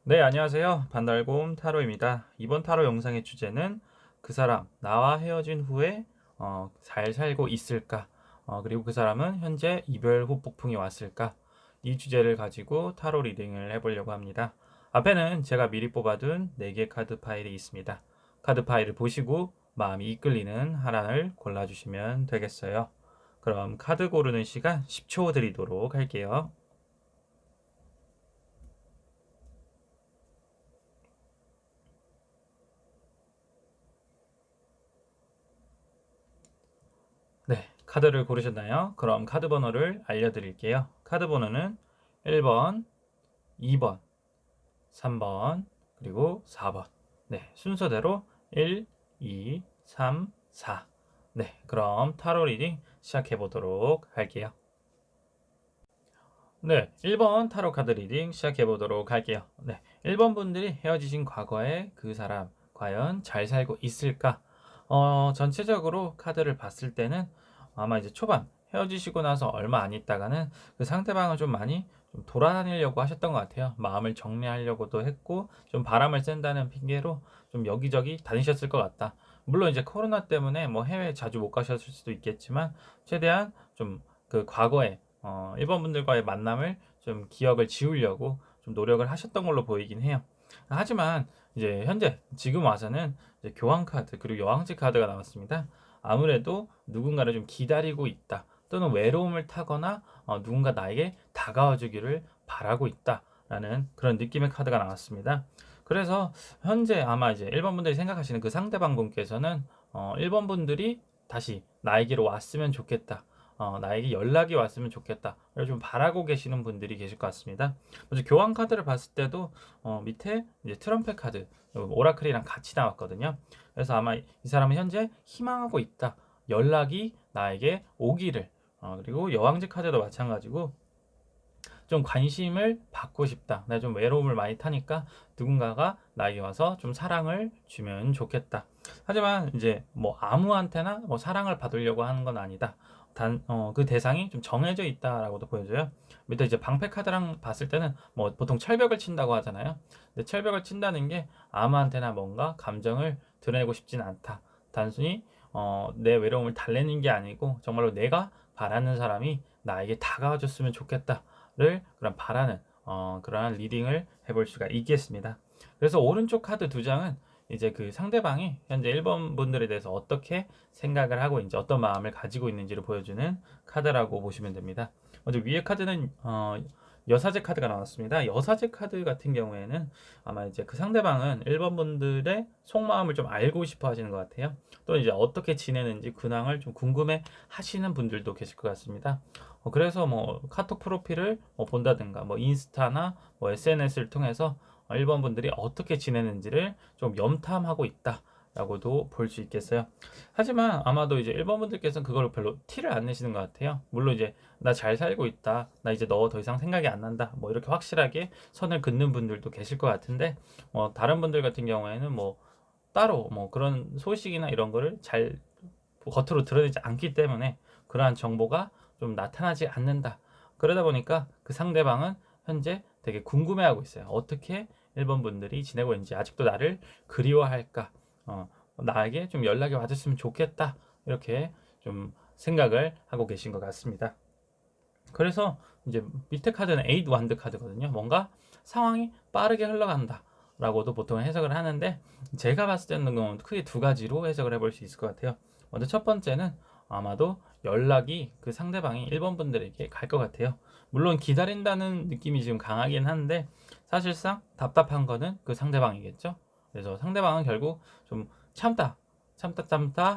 네, 안녕하세요. 반달곰 타로입니다. 이번 타로 영상의 주제는 그 사람, 나와 헤어진 후에 잘 살고 있을까? 그리고 그 사람은 현재 이별 후폭풍이 왔을까? 이 주제를 가지고 타로 리딩을 해보려고 합니다. 앞에는 제가 미리 뽑아둔 4개 카드 파일이 있습니다. 카드 파일을 보시고 마음이 이끌리는 하나를 골라주시면 되겠어요. 그럼 카드 고르는 시간 10초 드리도록 할게요. 네, 카드를 고르셨나요? 그럼 카드 번호를 알려드릴게요. 카드 번호는 1번, 2번, 3번, 그리고 4번. 네, 순서대로 1, 2, 3, 4. 네, 그럼 타로 리딩 시작해 보도록 할게요. 네, 1번 타로 카드 리딩 시작해 보도록 할게요. 네, 1번 분들이 헤어지신 과거에 그 사람 과연 잘 살고 있을까? 전체적으로 카드를 봤을 때는 아마 이제 초반 헤어지시고 나서 얼마 안 있다가는 그 상대방을 좀 많이 좀 돌아다니려고 하셨던 것 같아요. 마음을 정리하려고도 했고 좀 바람을 쐰다는 핑계로 좀 여기저기 다니셨을 것 같다. 물론 이제 코로나 때문에 뭐 해외 자주 못 가셨을 수도 있겠지만 최대한 좀 그 과거에 일본 분들과의 만남을 좀 기억을 지우려고 좀 노력을 하셨던 걸로 보이긴 해요. 하지만 이제 현재 지금 와서는 이제 교환 카드 그리고 여왕지 카드가 나왔습니다. 아무래도 누군가를 좀 기다리고 있다. 또는 외로움을 타거나 누군가 나에게 다가와 주기를 바라고 있다라는 그런 느낌의 카드가 나왔습니다. 그래서 현재 아마 이제 1번 분들이 생각하시는 그 상대방 분께서는 1번 분들이 다시 나에게로 왔으면 좋겠다. 나에게 연락이 왔으면 좋겠다. 좀 바라고 계시는 분들이 계실 것 같습니다. 먼저 교환 카드를 봤을 때도 밑에 이제 트럼펫 카드, 오라클이랑 같이 나왔거든요. 그래서 아마 이 사람은 현재 희망하고 있다. 연락이 나에게 오기를. 그리고 여왕제 카드도 마찬가지고 좀 관심을 받고 싶다. 내가 좀 외로움을 많이 타니까 누군가가 나에게 와서 좀 사랑을 주면 좋겠다. 하지만 이제 뭐 아무한테나 뭐 사랑을 받으려고 하는 건 아니다. 그 대상이 좀 정해져 있다라고도 보여줘요. 밑에 이제 방패 카드랑 봤을 때는 뭐 보통 철벽을 친다고 하잖아요. 근데 철벽을 친다는 게 아무한테나 뭔가 감정을 드러내고 싶진 않다. 단순히 내 외로움을 달래는 게 아니고 정말로 내가 바라는 사람이 나에게 다가와 줬으면 좋겠다. 를 그런 바라는 그러한 리딩을 해볼 수가 있겠습니다. 그래서 오른쪽 카드 두 장은 이제 그 상대방이 현재 1번 분들에 대해서 어떻게 생각을 하고 있는지 어떤 마음을 가지고 있는지를 보여주는 카드라고 보시면 됩니다. 먼저 위에 카드는 여사제 카드가 나왔습니다. 여사제 카드 같은 경우에는 아마 이제 그 상대방은 1번 분들의 속마음을 좀 알고 싶어 하시는 것 같아요. 또 이제 어떻게 지내는지 근황을 좀 궁금해 하시는 분들도 계실 것 같습니다. 그래서 뭐 카톡 프로필을 뭐 본다든가 뭐 인스타나 뭐 SNS를 통해서 일본 분들이 어떻게 지내는지를 좀 염탐하고 있다라고도 볼 수 있겠어요. 하지만 아마도 이제 일본 분들께서는 그걸 별로 티를 안 내시는 것 같아요. 물론 이제 나 잘 살고 있다, 나 이제 너 더 이상 생각이 안 난다, 뭐 이렇게 확실하게 선을 긋는 분들도 계실 것 같은데 다른 분들 같은 경우에는 뭐 따로 뭐 그런 소식이나 이런 거를 잘 겉으로 드러내지 않기 때문에 그러한 정보가 좀 나타나지 않는다. 그러다 보니까 그 상대방은 현재 되게 궁금해하고 있어요. 어떻게 일본 분들이 지내고 있는지 아직도 나를 그리워할까? 나에게 좀 연락이 와줬으면 좋겠다. 이렇게 좀 생각을 하고 계신 것 같습니다. 그래서 이제 밑에 카드는 에이드 완드 카드거든요. 뭔가 상황이 빠르게 흘러간다. 라고도 보통 해석을 하는데 제가 봤을 때는 크게 두 가지로 해석을 해볼 수 있을 것 같아요. 먼저 첫 번째는 아마도 연락이 그 상대방이 1번 분들에게 갈 것 같아요. 물론 기다린다는 느낌이 지금 강하긴 한데 사실상 답답한 거는 그 상대방이겠죠. 그래서 상대방은 결국 좀 참다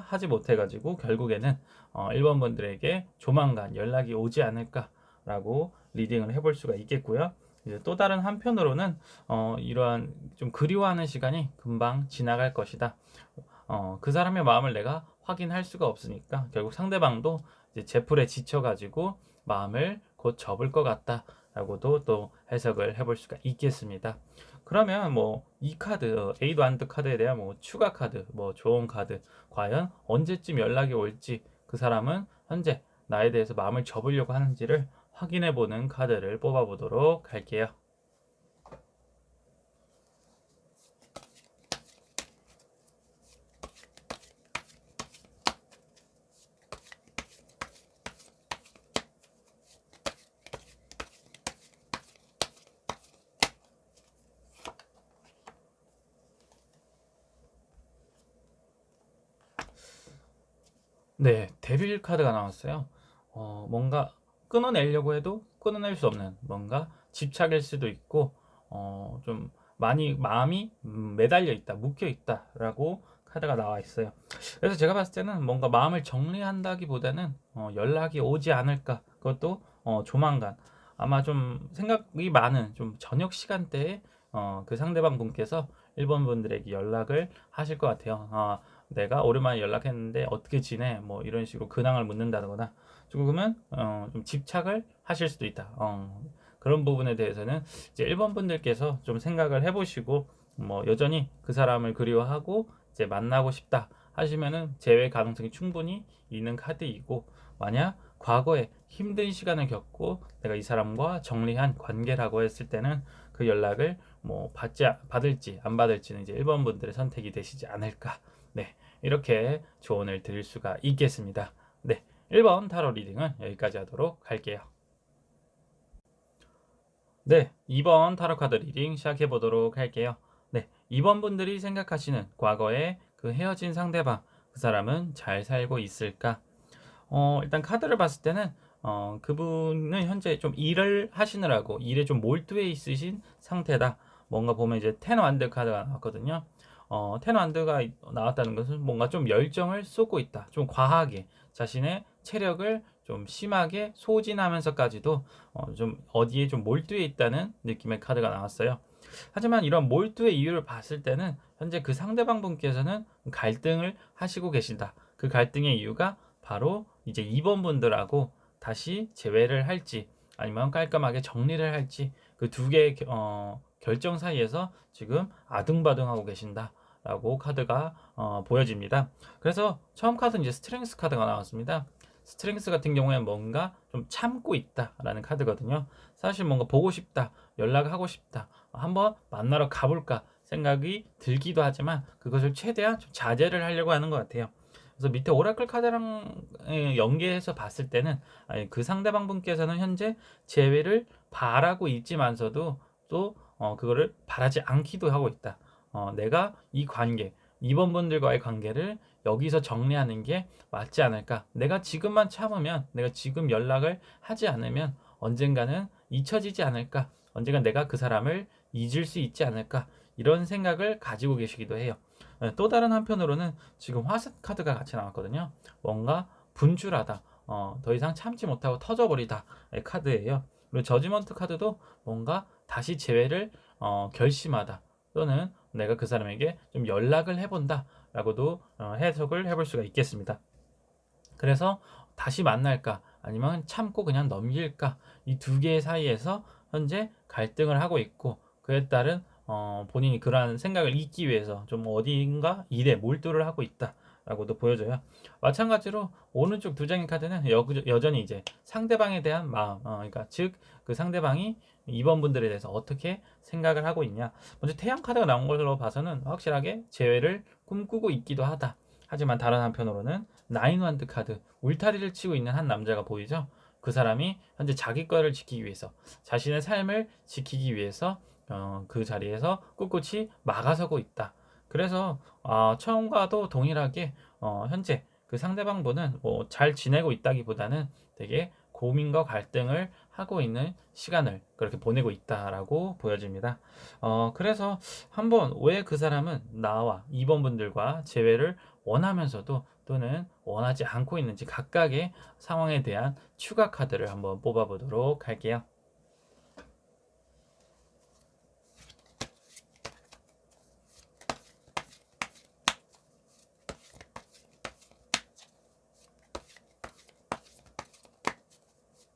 하지 못해가지고 결국에는 1번 분들에게 조만간 연락이 오지 않을까라고 리딩을 해볼 수가 있겠고요. 이제 또 다른 한편으로는 이러한 좀 그리워하는 시간이 금방 지나갈 것이다. 그 사람의 마음을 내가 확인할 수가 없으니까 결국 상대방도 이제 제풀에 지쳐가지고 마음을 곧 접을 것 같다라고도 또 해석을 해볼 수가 있겠습니다. 그러면 뭐 이 카드 에이드 완드 카드에 대한 뭐 추가 카드 뭐 좋은 카드 과연 언제쯤 연락이 올지 그 사람은 현재 나에 대해서 마음을 접으려고 하는지를 확인해 보는 카드를 뽑아 보도록 할게요. 네. 데빌 카드가 나왔어요. 뭔가 끊어내려고 해도 끊어낼 수 없는 뭔가 집착일 수도 있고 좀 많이 마음이 매달려 있다, 묶여 있다라고 카드가 나와 있어요. 그래서 제가 봤을 때는 뭔가 마음을 정리한다기보다는 연락이 오지 않을까. 그것도 조만간 아마 좀 생각이 많은 좀 저녁 시간대에 그 상대방 분께서 1번 분들에게 연락을 하실 것 같아요. 내가 오랜만에 연락했는데 어떻게 지내? 뭐 이런 식으로 근황을 묻는다거나 조금은 좀 집착을 하실 수도 있다. 그런 부분에 대해서는 이제 1번 분들께서 좀 생각을 해보시고 뭐 여전히 그 사람을 그리워하고 이제 만나고 싶다 하시면은 재회 가능성이 충분히 있는 카드이고, 만약 과거에 힘든 시간을 겪고 내가 이 사람과 정리한 관계라고 했을 때는 그 연락을 뭐 받을지 안 받을지는 이제 1번 분들의 선택이 되시지 않을까. 네, 이렇게 조언을 드릴 수가 있겠습니다. 네, 1번 타로 리딩은 여기까지 하도록 할게요. 네, 2번 타로 카드 리딩 시작해 보도록 할게요. 네, 2번 분들이 생각하시는 과거에 그 헤어진 상대방, 그 사람은 잘 살고 있을까? 일단 카드를 봤을 때는 그분은 현재 좀 일을 하시느라고 일에 좀 몰두해 있으신 상태다. 뭔가 보면 이제 텐 완드 카드가 나왔거든요. 텐 완드가 나왔다는 것은 뭔가 좀 열정을 쏟고 있다. 좀 과하게 자신의 체력을 좀 심하게 소진하면서까지도 좀 어디에 좀 몰두해 있다는 느낌의 카드가 나왔어요. 하지만 이런 몰두의 이유를 봤을 때는 현재 그 상대방 분께서는 갈등을 하시고 계신다. 그 갈등의 이유가 바로 이제 2번 분들하고 다시 재회를 할지 아니면 깔끔하게 정리를 할지 그 두 개의 결정 사이에서 지금 아등바등하고 계신다라고 카드가 보여집니다. 그래서 처음 카드는 이제 스트렝스 카드가 나왔습니다. 스트렝스 같은 경우에는 뭔가 좀 참고 있다라는 카드거든요. 사실 뭔가 보고 싶다, 연락하고 싶다, 한번 만나러 가볼까 생각이 들기도 하지만 그것을 최대한 좀 자제를 하려고 하는 것 같아요. 그래서 밑에 오라클 카드랑 연계해서 봤을 때는 그 상대방 분께서는 현재 재회를 바라고 있지만서도 또 그거를 바라지 않기도 하고 있다. 내가 이 관계, 이번 분들과의 관계를 여기서 정리하는 게 맞지 않을까. 내가 지금만 참으면, 내가 지금 연락을 하지 않으면 언젠가는 잊혀지지 않을까. 언젠가 내가 그 사람을 잊을 수 있지 않을까. 이런 생각을 가지고 계시기도 해요. 또 다른 한편으로는 지금 화살 카드가 같이 나왔거든요. 뭔가 분출하다, 더 이상 참지 못하고 터져버리다 카드예요. 그리고 저지먼트 카드도 뭔가 다시 재회를 결심하다, 또는 내가 그 사람에게 좀 연락을 해본다 라고도 해석을 해볼 수가 있겠습니다. 그래서 다시 만날까 아니면 참고 그냥 넘길까, 이 두 개의 사이에서 현재 갈등을 하고 있고, 그에 따른 본인이 그러한 생각을 잊기 위해서 좀 어디인가 일에 몰두를 하고 있다라고도 보여져요. 마찬가지로 오른쪽 두 장의 카드는 여전히 이제 상대방에 대한 마음, 그러니까 즉 그 상대방이 이번 분들에 대해서 어떻게 생각을 하고 있냐. 먼저 태양 카드가 나온 걸로 봐서는 확실하게 재회를 꿈꾸고 있기도 하다. 하지만 다른 한편으로는 나인 완드 카드, 울타리를 치고 있는 한 남자가 보이죠. 그 사람이 현재 자기 거를 지키기 위해서, 자신의 삶을 지키기 위해서 그 자리에서 꿋꿋이 막아서고 있다. 그래서 처음과도 동일하게 현재 그 상대방 분은 뭐 잘 지내고 있다기보다는 되게 고민과 갈등을 하고 있는 시간을 그렇게 보내고 있다라고 보여집니다. 그래서 한번 왜 그 사람은 나와 2번 분들과 재회를 원하면서도 또는 원하지 않고 있는지 각각의 상황에 대한 추가 카드를 한번 뽑아보도록 할게요.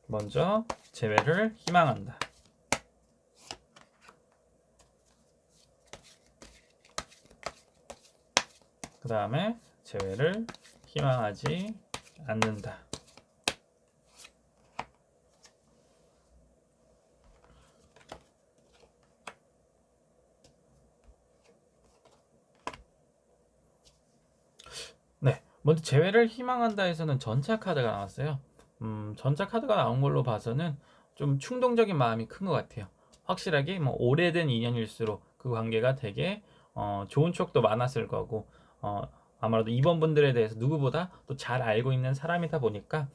먼저 재회를 희망한다. 그 다음에 재회를 희망하지 않는다. 네, 먼저 재회를 희망한다에서는 전차 카드가 나왔어요. 전차 카드가 나온 걸로 봐서는 좀 충동적인 마음이 큰 것 같아요. 확실하게 뭐 오래된 인연일수록 그 관계가 되게 좋은 추억도 많았을 거고, 아무래도 2번 분들에 대해서 누구보다 또 잘 알고 있는 사람이다 보니까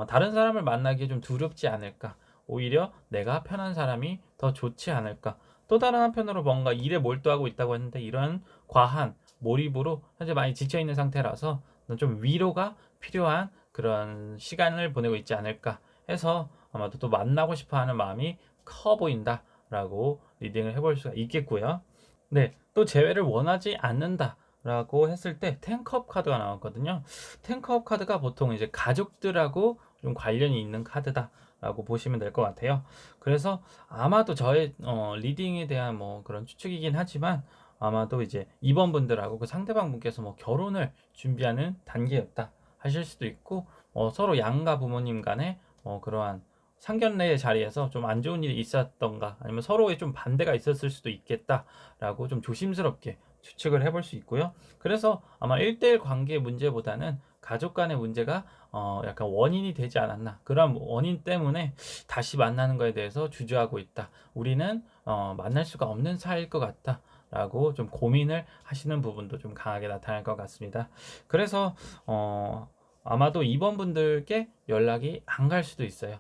다른 사람을 만나기에 좀 두렵지 않을까. 오히려 내가 편한 사람이 더 좋지 않을까. 또 다른 한편으로 뭔가 일에 몰두하고 있다고 했는데 이런 과한 몰입으로 현재 많이 지쳐 있는 상태라서 좀 위로가 필요한 그런 시간을 보내고 있지 않을까 해서 아마도 또 만나고 싶어 하는 마음이 커 보인다라고 리딩을 해볼 수가 있겠고요. 네, 또 재회를 원하지 않는다라고 했을 때 텐컵 카드가 나왔거든요. 텐컵 카드가 보통 이제 가족들하고 좀 관련이 있는 카드다라고 보시면 될 것 같아요. 그래서 아마도 저의 리딩에 대한 뭐 그런 추측이긴 하지만 아마도 이제 2번 분들하고 그 상대방 분께서 뭐 결혼을 준비하는 단계였다 하실 수도 있고 서로 양가 부모님 간에 그러한 상견례의 자리에서 좀 안 좋은 일이 있었던가 아니면 서로의 좀 반대가 있었을 수도 있겠다라고 좀 조심스럽게 추측을 해볼 수 있고요. 그래서 아마 1대1 관계 문제보다는 가족 간의 문제가 약간 원인이 되지 않았나. 그런 원인 때문에 다시 만나는 거에 대해서 주저하고 있다. 우리는 만날 수가 없는 사이일 것 같다. 라고 좀 고민을 하시는 부분도 좀 강하게 나타날 것 같습니다. 그래서 아마도 2번 분들께 연락이 안 갈 수도 있어요.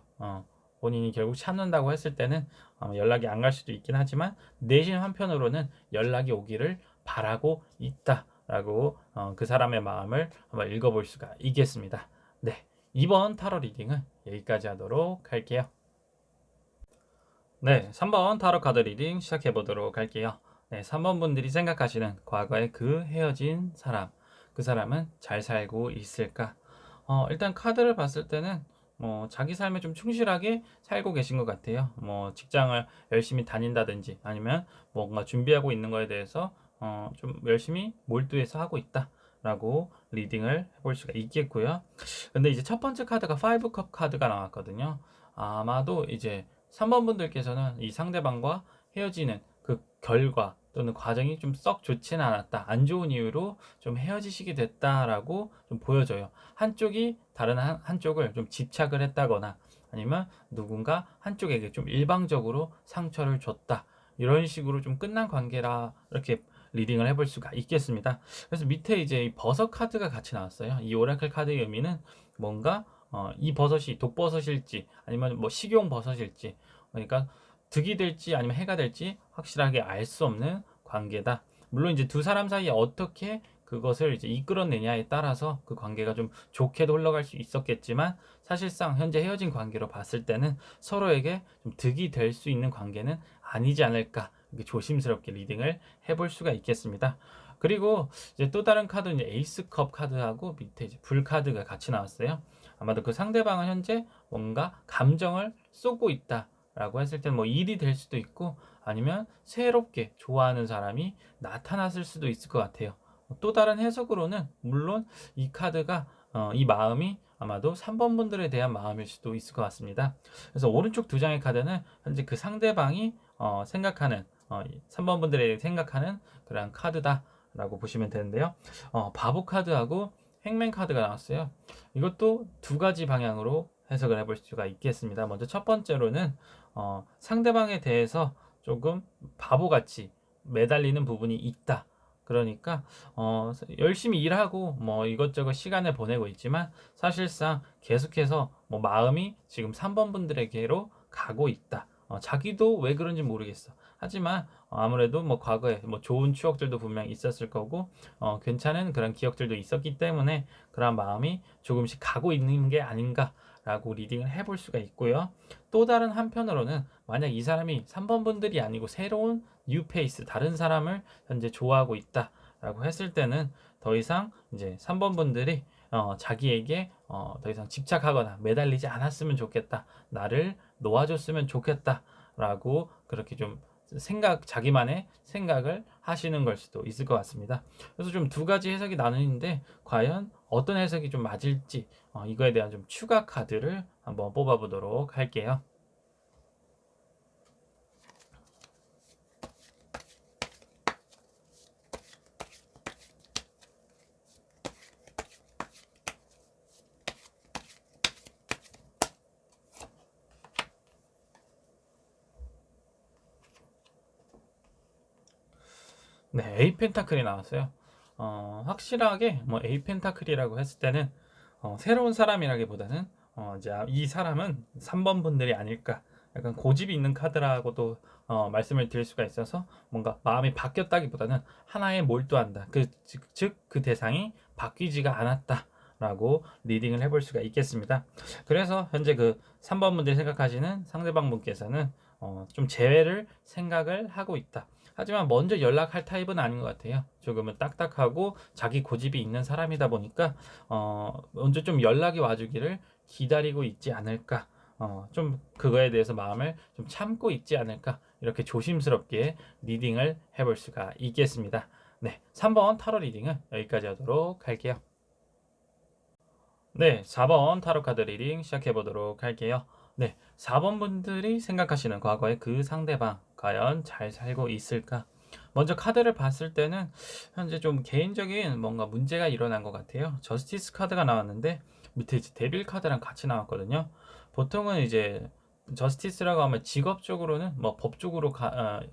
본인이 결국 찾는다고 했을 때는 연락이 안 갈 수도 있긴 하지만 내심 한편으로는 연락이 오기를 바라고 있다라고 그 사람의 마음을 한번 읽어볼 수가 있겠습니다. 네, 이번 타로 리딩은 여기까지 하도록 할게요. 네, 3번 타로 카드 리딩 시작해 보도록 할게요. 네, 3번 분들이 생각하시는 과거의 그 헤어진 사람, 그 사람은 잘 살고 있을까? 일단 카드를 봤을 때는 뭐 자기 삶에 좀 충실하게 살고 계신 것 같아요. 뭐 직장을 열심히 다닌다든지 아니면 뭔가 준비하고 있는 거에 대해서 좀 열심히 몰두해서 하고 있다라고 리딩을 해볼 수가 있겠고요. 근데 이제 첫 번째 카드가 5컵 카드가 나왔거든요. 아마도 이제 3번 분들께서는 이 상대방과 헤어지는 그 결과 또는 과정이 좀 썩 좋지는 않았다. 안 좋은 이유로 좀 헤어지시게 됐다라고 좀 보여져요. 한쪽이 다른 한쪽을 좀 집착을 했다거나 아니면 누군가 한쪽에게 좀 일방적으로 상처를 줬다. 이런 식으로 좀 끝난 관계라 이렇게 리딩을 해볼 수가 있겠습니다. 그래서 밑에 이제 이 버섯 카드가 같이 나왔어요. 이 오라클 카드의 의미는 뭔가 이 버섯이 독버섯일지 아니면 뭐 식용 버섯일지 그러니까 득이 될지 아니면 해가 될지 확실하게 알 수 없는 관계다. 물론 이제 두 사람 사이에 어떻게 그것을 이제 이끌어내냐에 따라서 그 관계가 좀 좋게도 흘러갈 수 있었겠지만 사실상 현재 헤어진 관계로 봤을 때는 서로에게 좀 득이 될 수 있는 관계는 아니지 않을까 이렇게 조심스럽게 리딩을 해볼 수가 있겠습니다. 그리고 이제 또 다른 카드는 이제 에이스컵 카드하고 밑에 이제 불 카드가 같이 나왔어요. 아마도 그 상대방은 현재 뭔가 감정을 쏟고 있다라고 했을 때는 뭐 일이 될 수도 있고 아니면 새롭게 좋아하는 사람이 나타났을 수도 있을 것 같아요. 또 다른 해석으로는 물론 이 카드가 이 마음이 아마도 3번 분들에 대한 마음일 수도 있을 것 같습니다. 그래서 오른쪽 두 장의 카드는 현재 그 상대방이 생각하는 3번 분들에 생각하는 그런 카드다라고 보시면 되는데요. 바보 카드하고 행맨 카드가 나왔어요. 이것도 두 가지 방향으로 해석을 해볼 수가 있겠습니다. 먼저 첫 번째로는 상대방에 대해서 조금 바보같이 매달리는 부분이 있다. 그러니까 열심히 일하고 뭐 이것저것 시간을 보내고 있지만 사실상 계속해서 뭐 마음이 지금 3번 분들에게로 가고 있다. 자기도 왜 그런지 모르겠어. 하지만 아무래도 뭐 과거에 뭐 좋은 추억들도 분명히 있었을 거고 괜찮은 그런 기억들도 있었기 때문에 그런 마음이 조금씩 가고 있는 게 아닌가라고 리딩을 해볼 수가 있고요. 또 다른 한편으로는 만약 이 사람이 3번 분들이 아니고 새로운 뉴페이스 다른 사람을 현재 좋아하고 있다라고 했을 때는 더 이상 이제 3번 분들이 자기에게 더 이상 집착하거나 매달리지 않았으면 좋겠다. 나를 놓아줬으면 좋겠다라고 그렇게 좀 자기만의 생각을 하시는 걸 수도 있을 것 같습니다. 그래서 좀 두 가지 해석이 나누는데 과연 어떤 해석이 좀 맞을지 이거에 대한 좀 추가 카드를 한번 뽑아보도록 할게요. 네, 에이 펜타클이 나왔어요. 확실하게 뭐 에이 펜타클이라고 했을 때는 새로운 사람이라기보다는 이제 이 사람은 3번 분들이 아닐까, 약간 고집이 있는 카드라고도 말씀을 드릴 수가 있어서 뭔가 마음이 바뀌었다기보다는 하나에 몰두한다. 즉 그 대상이 바뀌지가 않았다라고 리딩을 해볼 수가 있겠습니다. 그래서 현재 그 3번 분들이 생각하시는 상대방 분께서는 좀 재회를 생각을 하고 있다. 하지만 먼저 연락할 타입은 아닌 것 같아요. 조금은 딱딱하고 자기 고집이 있는 사람이다 보니까 먼저 좀 연락이 와주기를 기다리고 있지 않을까. 좀 그거에 대해서 마음을 좀 참고 있지 않을까. 이렇게 조심스럽게 리딩을 해볼 수가 있겠습니다. 네, 3번 타로 리딩은 여기까지 하도록 할게요. 네, 4번 타로 카드 리딩 시작해 보도록 할게요. 네, 4번 분들이 생각하시는 과거의 그 상대방 과연 잘 살고 있을까? 먼저 카드를 봤을 때는 현재 좀 개인적인 뭔가 문제가 일어난 것 같아요. 저스티스 카드가 나왔는데 밑에 이제 데빌 카드랑 같이 나왔거든요. 보통은 이제 저스티스라고 하면 직업적으로는 뭐 법적으로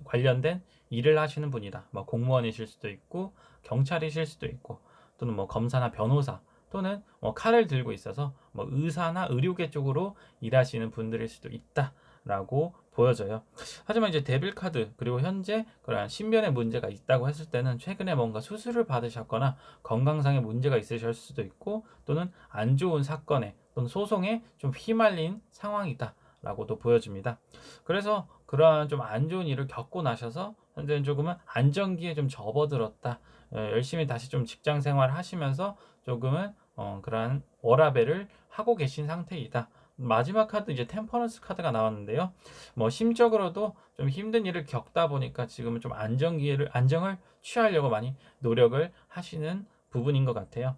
관련된 일을 하시는 분이다. 뭐 공무원이실 수도 있고 경찰이실 수도 있고 또는 뭐 검사나 변호사 또는 뭐 칼을 들고 있어서 뭐 의사나 의료계 쪽으로 일하시는 분들일 수도 있다라고 보여져요. 하지만 이제 데빌 카드 그리고 현재 그런 신변에 문제가 있다고 했을 때는 최근에 뭔가 수술을 받으셨거나 건강상의 문제가 있으실 수도 있고 또는 안 좋은 사건에 또는 소송에 좀 휘말린 상황이다라고도 보여집니다. 그래서 그러한 좀 안 좋은 일을 겪고 나셔서 현재는 조금은 안정기에 좀 접어들었다. 열심히 다시 좀 직장 생활을 하시면서 조금은 그러한 워라밸을 하고 계신 상태이다. 마지막 카드 이제 템퍼런스 카드가 나왔는데요. 뭐 심적으로도 좀 힘든 일을 겪다 보니까 지금은 좀 안정을 취하려고 많이 노력을 하시는 부분인 것 같아요.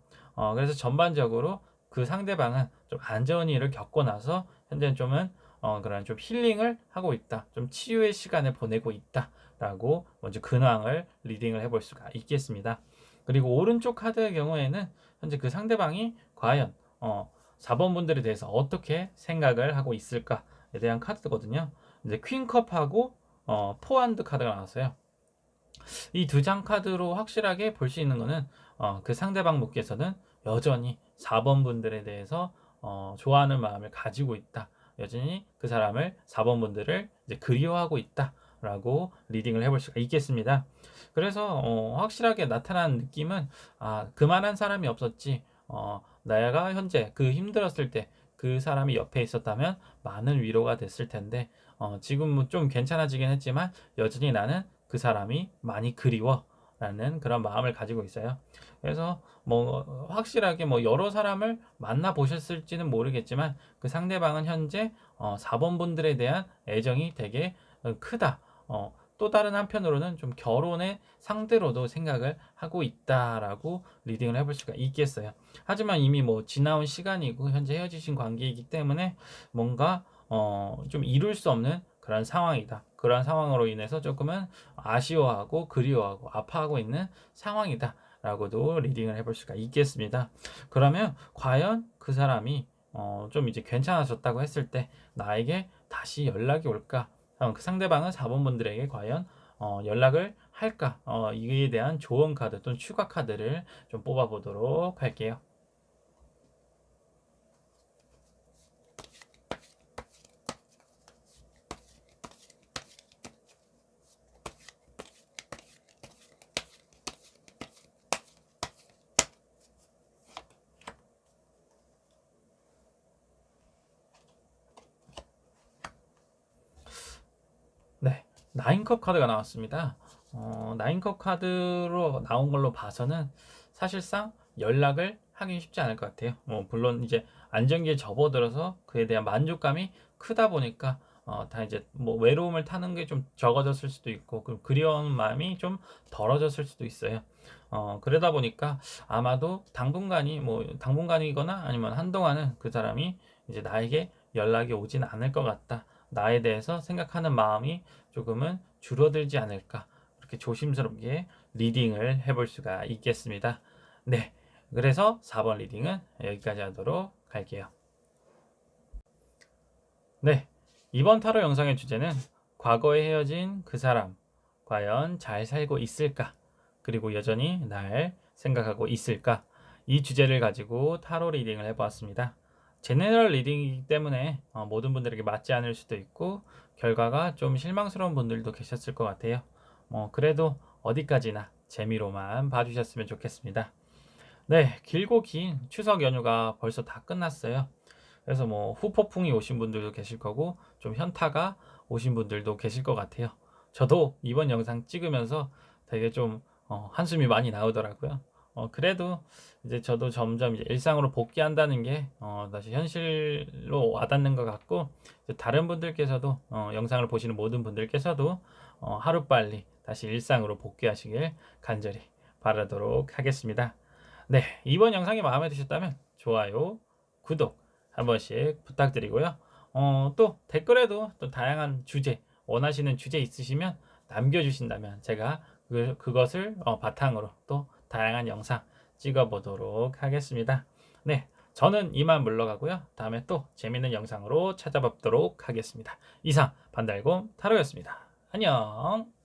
그래서 전반적으로 그 상대방은 좀 안 좋은 일을 겪고 나서 현재는 좀은 그런 좀 힐링을 하고 있다. 좀 치유의 시간을 보내고 있다라고 먼저 근황을 리딩을 해볼 수가 있겠습니다. 그리고 오른쪽 카드의 경우에는 현재 그 상대방이 과연 4번 분들에 대해서 어떻게 생각을 하고 있을까에 대한 카드거든요. 이제 퀸컵하고 포핸드 카드가 나왔어요. 이 두 장 카드로 확실하게 볼 수 있는 거는 그 상대방 분께서는 여전히 4번 분들에 대해서 좋아하는 마음을 가지고 있다. 여전히 그 사람을 4번 분들을 이제 그리워하고 있다라고 리딩을 해볼 수가 있겠습니다. 그래서 확실하게 나타나는 느낌은 그만한 사람이 없었지. 내가 현재 그 힘들었을 때 그 사람이 옆에 있었다면 많은 위로가 됐을 텐데 지금은 좀 괜찮아지긴 했지만 여전히 나는 그 사람이 많이 그리워라는 그런 마음을 가지고 있어요. 그래서 뭐 확실하게 뭐 여러 사람을 만나 보셨을지는 모르겠지만 그 상대방은 현재 4번 분들에 대한 애정이 되게 크다. 또 다른 한편으로는 좀 결혼의 상대로도 생각을 하고 있다라고 리딩을 해볼 수가 있겠어요. 하지만 이미 뭐 지나온 시간이고 현재 헤어지신 관계이기 때문에 뭔가 좀 이룰 수 없는 그런 상황이다. 그런 상황으로 인해서 조금은 아쉬워하고 그리워하고 아파하고 있는 상황이다. 라고도 리딩을 해볼 수가 있겠습니다. 그러면 과연 그 사람이 좀 이제 괜찮아졌다고 했을 때 나에게 다시 연락이 올까? 그 상대방은 4번 분들에게 과연 연락을 할까? 이에 대한 조언 카드 또는 추가 카드를 좀 뽑아 보도록 할게요. 네, 나인컵 카드가 나왔습니다. 나인컵 카드로 나온 걸로 봐서는 사실상 연락을 하기 쉽지 않을 것 같아요. 물론 이제 안정기에 접어들어서 그에 대한 만족감이 크다 보니까 다 이제 뭐 외로움을 타는 게 좀 적어졌을 수도 있고 그리운 마음이 좀 덜어졌을 수도 있어요. 그러다 보니까 아마도 당분간이 뭐 당분간이거나 아니면 한동안은 그 사람이 이제 나에게 연락이 오진 않을 것 같다. 나에 대해서 생각하는 마음이 조금은 줄어들지 않을까. 그렇게 조심스럽게 리딩을 해볼 수가 있겠습니다. 네. 그래서 4번 리딩은 여기까지 하도록 할게요. 네. 이번 타로 영상의 주제는 과거에 헤어진 그 사람, 과연 잘 살고 있을까? 그리고 여전히 날 생각하고 있을까? 이 주제를 가지고 타로 리딩을 해보았습니다. 제너럴 리딩이기 때문에 모든 분들에게 맞지 않을 수도 있고 결과가 좀 실망스러운 분들도 계셨을 것 같아요. 그래도 어디까지나 재미로만 봐주셨으면 좋겠습니다. 네, 길고 긴 추석 연휴가 벌써 다 끝났어요. 그래서 후폭풍이 오신 분들도 계실 거고 좀 현타가 오신 분들도 계실 것 같아요. 저도 이번 영상 찍으면서 되게 좀 한숨이 많이 나오더라고요. 그래도 이제 저도 점점 이제 일상으로 복귀한다는 게 다시 현실로 와닿는 것 같고, 이제 다른 분들께서도 영상을 보시는 모든 분들께서도 하루빨리 다시 일상으로 복귀하시길 간절히 바라도록 하겠습니다. 네, 이번 영상이 마음에 드셨다면 좋아요, 구독 한 번씩 부탁드리고요. 또 댓글에도 또 다양한 주제, 원하시는 주제 있으시면 남겨주신다면 제가 그것을 바탕으로 또 다양한 영상 찍어보도록 하겠습니다. 네, 저는 이만 물러가고요. 다음에 또 재밌는 영상으로 찾아뵙도록 하겠습니다. 이상 반달곰 타로였습니다. 안녕.